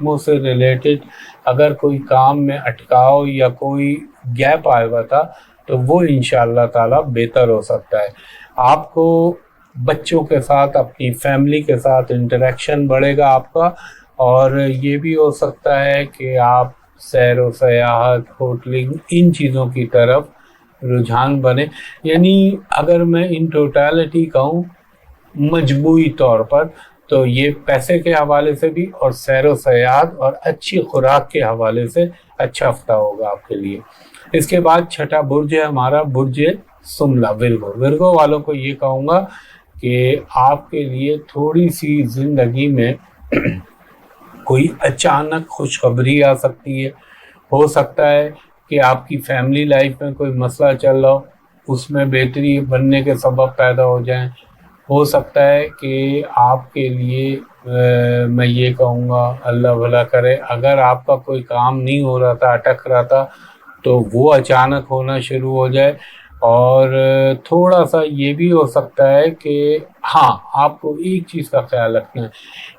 منہ سے ریلیٹڈ اگر کوئی کام میں اٹکاؤ یا کوئی گیپ آئے گا تھا تو وہ انشاءاللہ تعالی بہتر ہو سکتا ہے. آپ کو بچوں کے ساتھ اپنی فیملی کے ساتھ انٹریکشن بڑھے گا آپ کا, اور یہ بھی ہو سکتا ہے کہ آپ سیر و سیاحت, ہوٹلنگ, ان چیزوں کی طرف رجحان بنے. یعنی اگر میں ان ٹوٹالٹی کہوں مجموعی طور پر تو یہ پیسے کے حوالے سے بھی اور سیر و سیاحت اور اچھی خوراک کے حوالے سے اچھا ہفتہ ہوگا آپ کے لیے. اس کے بعد چھٹا برج ہے ہمارا برج سملا, ورگو. ورگو والوں کو یہ کہوں گا کہ آپ کے لیے تھوڑی سی زندگی میں کوئی اچانک خوشخبری آ سکتی ہے. ہو سکتا ہے کہ آپ کی فیملی لائف میں کوئی مسئلہ چل رہا ہو, اس میں بہتری بننے کے سبب پیدا ہو جائیں. ہو سکتا ہے کہ آپ کے لیے میں یہ کہوں گا اللہ بھلا کرے, اگر آپ کا کوئی کام نہیں ہو رہا تھا, اٹک رہا تھا, تو وہ اچانک ہونا شروع ہو جائے. اور تھوڑا سا یہ بھی ہو سکتا ہے کہ ہاں آپ کو ایک چیز کا خیال رکھنا ہے.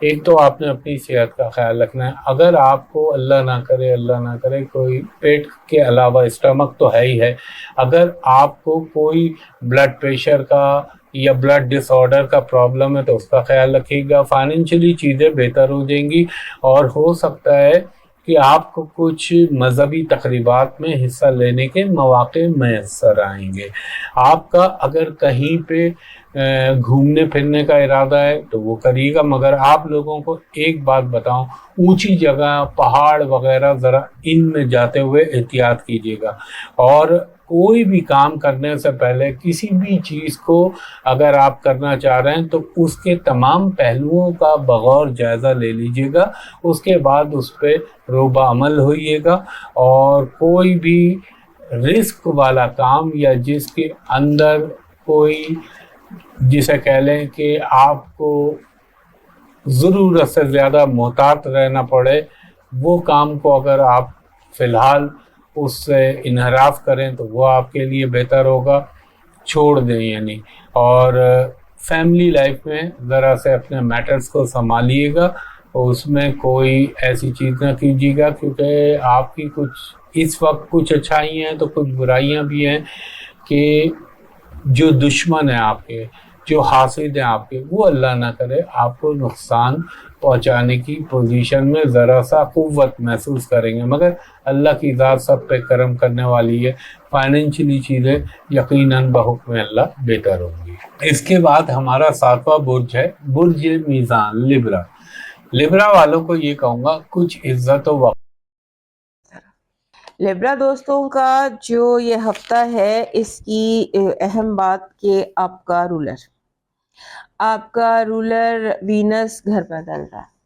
ایک تو آپ نے اپنی صحت کا خیال رکھنا ہے. اگر آپ کو اللہ نہ کرے کوئی پیٹ کے علاوہ اسٹمک تو ہے ہی ہے, اگر آپ کو کوئی بلڈ پریشر کا یا بلڈ ڈس آرڈر کا پرابلم ہے تو اس کا خیال رکھیے گا. فائنینشلی چیزیں بہتر ہو جائیں گی, اور ہو سکتا ہے کہ آپ کو کچھ مذہبی تقریبات میں حصہ لینے کے مواقع میسر آئیں گے. آپ کا اگر کہیں پہ گھومنے پھرنے کا ارادہ ہے تو وہ کریے گا, مگر آپ لوگوں کو ایک بات بتاؤں, اونچی جگہ پہاڑ وغیرہ ذرا ان میں جاتے ہوئے احتیاط کیجیے گا. اور کوئی بھی کام کرنے سے پہلے کسی بھی چیز کو اگر آپ کرنا چاہ رہے ہیں تو اس کے تمام پہلوؤں کا بغور جائزہ لے لیجیے گا, اس کے بعد اس پہ روبہ عمل ہوئیے گا. اور کوئی بھی رسک والا کام یا جس کے اندر کوئی جسے کہہ لیں کہ آپ کو ضرورت سے زیادہ محتاط رہنا پڑے, وہ کام کو اگر آپ فی الحال اس سے انحراف کریں تو وہ آپ کے لیے بہتر ہوگا. چھوڑ دیں یعنی. اور فیملی لائف میں ذرا سے اپنے میٹرز کو سنبھالیے گا, اور اس میں کوئی ایسی چیز نہ کیجیے گا, کیونکہ آپ کی کچھ اس وقت کچھ اچھائی ہیں تو کچھ برائیاں بھی ہیں کہ جو دشمن ہیں آپ کے, جو حاسد ہیں آپ کے, وہ اللہ نہ کرے آپ کو نقصان پہنچانے کی پوزیشن میں ذرا سا قوت محسوس کریں گے. مگر اللہ کی ذات سب پہ کرم کرنے والی ہے, فائنینشلی چیزیں یقیناً بحکم اللہ بہتر ہوں گی. اس کے بعد ہمارا 7واں برج ہے برج میزان, لبرا. لبرا والوں کو یہ کہوں گا کچھ عزت و وقت. لیبرا دوستوں کا جو یہ ہفتہ ہے, اس کی اہم بات کہ آپ کا رولر وینس گھر بدل رہا ہے.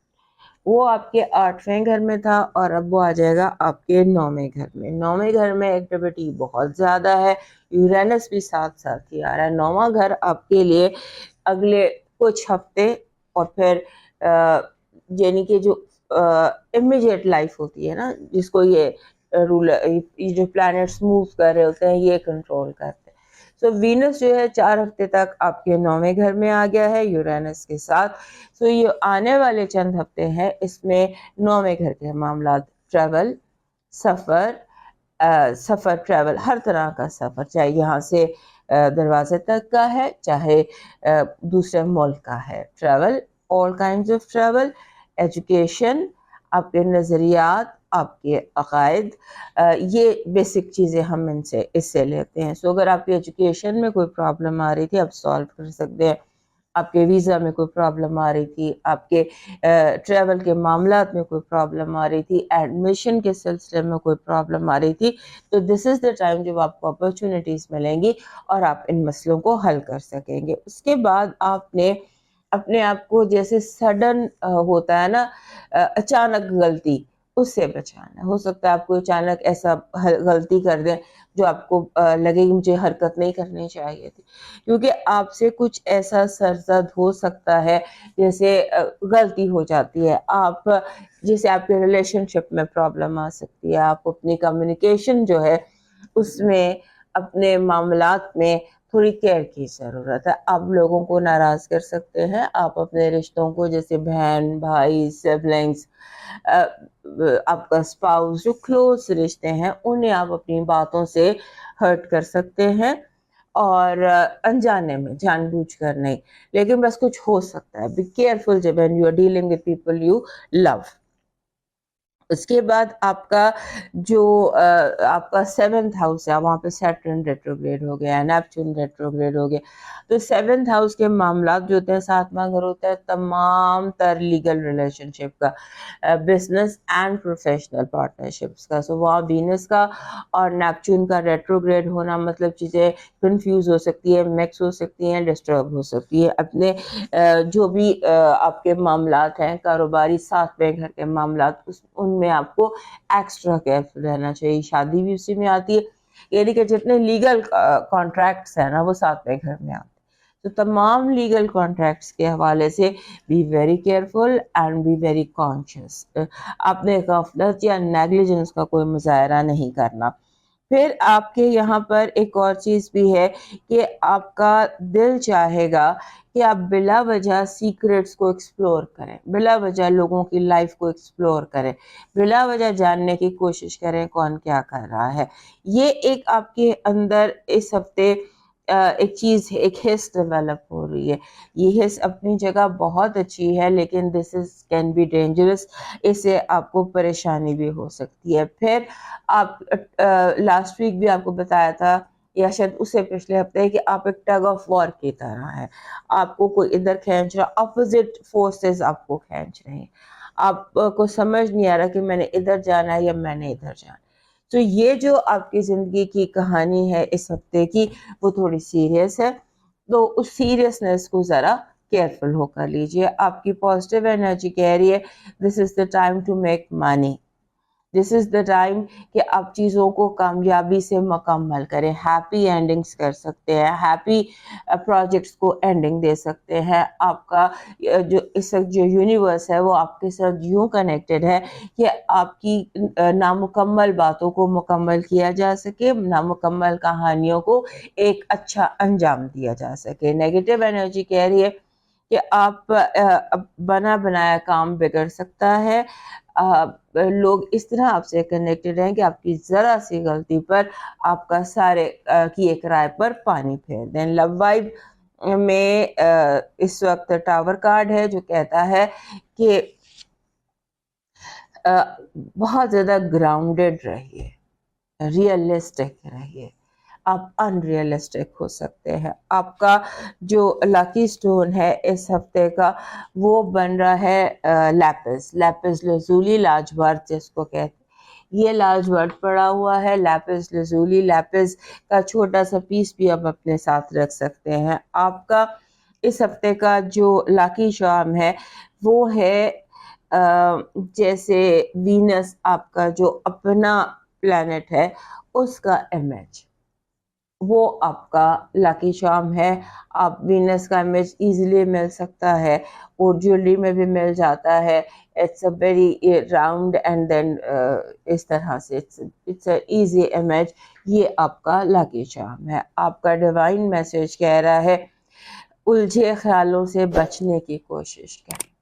وہ آپ کے 8ویں گھر میں تھا اور اب وہ آ جائے گا آپ کے 9ویں گھر میں. 9ویں گھر میں ایکٹیویٹی بہت زیادہ ہے, یورینس بھی ساتھ ساتھ ہی آ رہا ہے. 9واں گھر آپ کے لیے اگلے کچھ ہفتے, اور پھر یعنی کہ جو امیجیٹ لائف ہوتی ہے نا, جس کو یہ رولر, یہ جو پلانٹس موو کر رہے ہوتے ہیں یہ کنٹرول کرتے ہیں. سو وینس جو ہے 4 ہفتے تک آپ کے 9ویں گھر میں آ گیا ہے یورینس کے ساتھ. سو یہ آنے والے چند ہفتے ہیں, اس میں 9ویں گھر کے معاملات, ٹریول, سفر ٹریول, ہر طرح کا سفر, چاہے یہاں سے دروازے تک کا ہے, چاہے دوسرے ملک کا ہے. Travel, all kinds of travel, education, آپ کے نظریات, آپ کے عقائد, یہ بیسک چیزیں ہم اس سے لیتے ہیں. سو اگر آپ کی ایجوکیشن میں کوئی پرابلم آ رہی تھی آپ سالو کر سکتے ہیں. آپ کے ویزا میں کوئی پرابلم آ رہی تھی, آپ کے ٹریول کے معاملات میں کوئی پرابلم آ رہی تھی, ایڈمیشن کے سلسلے میں کوئی پرابلم آ رہی تھی, تو دس از دا ٹائم جب آپ کو اپرچونیٹیز ملیں گی اور آپ ان مسئلوں کو حل کر سکیں گے. اس کے بعد آپ نے اپنے آپ کو جیسے سڈن ہوتا ہے نا, اچانک غلطی, اس سے بچانا. ہو سکتا ہے آپ کو اچانک ایسا غلطی کر دیں جو آپ کو لگے کہ مجھے حرکت نہیں کرنی چاہیے تھی, کیونکہ آپ سے کچھ ایسا سرزد ہو سکتا ہے جیسے غلطی ہو جاتی ہے. آپ جیسے آپ کے ریلیشن شپ میں پرابلم آ سکتی ہے, آپ اپنی کمیونیکیشن جو ہے اس میں, اپنے معاملات میں تھوڑی کیئر کی ضرورت ہے. آپ لوگوں کو ناراض کر سکتے ہیں, آپ اپنے رشتوں کو جیسے بہن بھائی سبلنگس, آپ کا اسپاؤس, جو کلوز رشتے ہیں انہیں آپ اپنی باتوں سے ہرٹ کر سکتے ہیں, اور انجانے میں, جان بوجھ کر نہیں, لیکن بس کچھ ہو سکتا ہے. بی کیئرفل جب when you are dealing with people you love. اس کے بعد آپ کا جو آپ کا 7th ہاؤس ہے, وہاں پہ سیٹرن ریٹروگریڈ ہو گیا, نیپچون ریٹروگریڈ ہو گیا. تو 7th ہاؤس کے معاملات جو ہوتے ہیں, 7واں گھر ہوتا ہے تمام تر لیگل ریلیشن شپ کا, بزنس اینڈ پروفیشنل پارٹنرشپس کا. سو وہاں وینس کا اور نیپچون کا ریٹروگریڈ ہونا مطلب چیزیں کنفیوز ہو سکتی ہے, مکس ہو سکتی ہیں, ڈسٹرب ہو سکتی ہے. اپنے جو بھی آپ کے معاملات ہیں کاروباری 7ویں گھر کے معاملات, ان میں آپ کو ایکسٹرا کیئرفل رہنا چاہیے. شادی بھی اسی میں آتی ہے, یعنی کہ جتنے لیگل کانٹریکٹس ہیں نا وہ 7ویں گھر میں آتے ہیں. تو تمام لیگل کانٹریکٹس کے حوالے سے be very careful and be very conscious. آپ نے غفلت یا نیگلیجنس کا کوئی مظاہرہ نہیں کرنا. پھر آپ کے یہاں پر ایک اور چیز بھی ہے کہ آپ کا دل چاہے گا کہ آپ بلا وجہ سیکریٹس کو ایکسپلور کریں, بلا وجہ لوگوں کی لائف کو ایکسپلور کریں, بلا وجہ جاننے کی کوشش کریں کون کیا کر رہا ہے. یہ ایک آپ کے اندر اس ہفتے ایک چیز, ایک حس ڈیولپ ہو رہی ہے. یہ حس اپنی جگہ بہت اچھی ہے, لیکن دس از کین بی ڈینجرس. اس سے آپ کو پریشانی بھی ہو سکتی ہے. پھر آپ لاسٹ ویک بھی آپ کو بتایا تھا یا شاید اس سے پچھلے ہفتے کہ آپ ایک ٹگ آف وار کی طرح ہے, آپ کو کوئی ادھر کھینچ رہا, اپوزٹ فورسز آپ کو کھینچ رہے ہیں, آپ کو سمجھ نہیں آ رہا کہ میں نے ادھر جانا ہے یا میں نے ادھر جانا. تو یہ جو آپ کی زندگی کی کہانی ہے اس ہفتے کی, وہ تھوڑی سیریس ہے. تو اس سیریسنس کو ذرا کیئرفل ہو کر لیجئے. آپ کی پازیٹیو انرجی کہہ رہی ہے this is the time to make money, this is the time کہ آپ چیزوں کو کامیابی سے مکمل کریں, ہیپی اینڈنگز کر سکتے ہیں, ہیپی پروجیکٹس کو اینڈنگ دے سکتے ہیں. آپ کا جو اس وقت جو یونیورس ہے وہ آپ کے ساتھ یوں کنیکٹڈ ہے کہ آپ کی نامکمل باتوں کو مکمل کیا جا سکے, نامکمل کہانیوں کو ایک اچھا انجام دیا جا سکے. نیگیٹو انرجی کہہ رہی ہے کہ آپ بنا بنایا کام بگڑ سکتا ہے, لوگ اس طرح آپ سے کنیکٹڈ ہیں کہ آپ کی ذرا سی غلطی پر آپ کا سارے کی ایک رائے پر پانی پھیر دیں. لو وائب میں اس وقت ٹاور کارڈ ہے جو کہتا ہے کہ بہت زیادہ گراؤنڈڈ رہیے, ریئلسٹک رہیے. آپ انریئلسٹک ہو سکتے ہیں. آپ کا جو لاکی سٹون ہے اس ہفتے کا وہ بن رہا ہے لیپس, لیپس لازولی, لاجورد جس کو کہتے ہیں. یہ لاجورد پڑا ہوا ہے, لیپس لازولی, لیپس کا چھوٹا سا پیس بھی آپ اپنے ساتھ رکھ سکتے ہیں. آپ کا اس ہفتے کا جو لاکی شام ہے وہ ہے جیسے وینس آپ کا جو اپنا پلانٹ ہے اس کا امیج, وہ آپ کا لاکی شام ہے. آپ وینس کا امیج ایزیلی مل سکتا ہے اور جویلری میں بھی مل جاتا ہے. It's a very round and then اس طرح سے اٹس اے ایزی امیج. یہ آپ کا لاکی شام ہے. آپ کا ڈیوائن میسج کہہ رہا ہے الجھے خیالوں سے بچنے کی کوشش کریں.